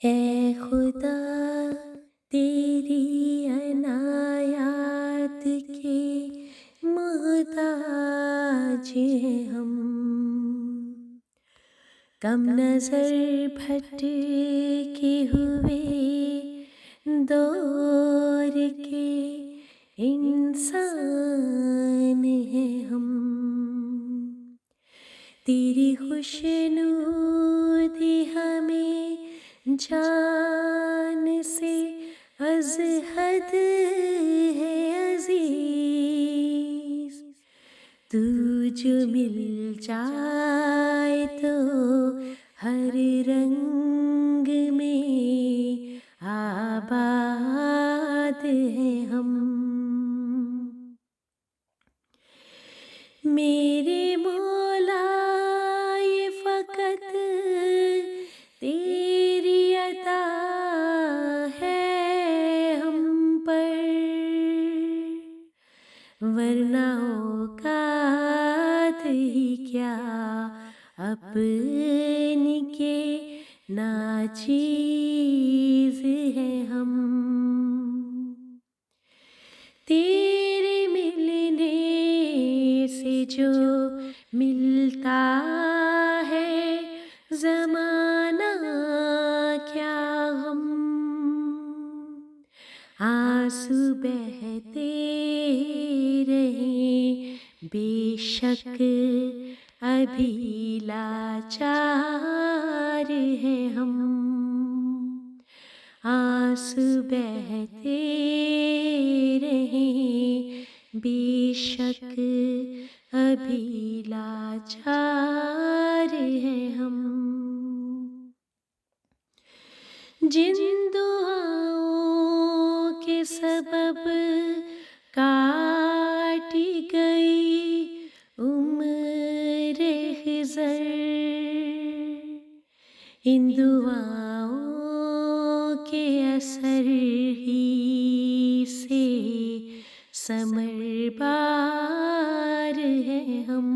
اے خدا تیری عنایات کے محتاج ہیں ہم، کم نظر بھٹ کے ہوئے دور کے انسان ہیں ہم، تیری خوشنودی ہمیں جان سے از حد ہے عزیز، تو جو مل جائے تو ہر رنگ میں آباد ہیں ہم، میرے مولا یہ فقط تیری عطا ہے ہم پر، ورنہ اوقات ہی کیا اپنی کے ناچیز ہیں ہم، تیرے ملنے سے جو ملتا ہے زمانہ کیا غم، آنسو بہتے رہیں بے شک ابھی لاچار ہیں ہم، آنسو بہتے رہیں بے شک ابھی لاچار ہیں ہم، جن دعاؤں کے سبب کاٹی گئی عمر خضر، ان دعاؤں کے اثر ہی سے ثمر بار ہیں ہم،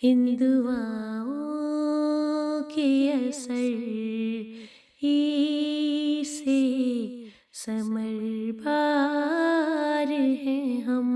ان دعاؤں کے اثر ہی سے ثمر بار ہیں ہم۔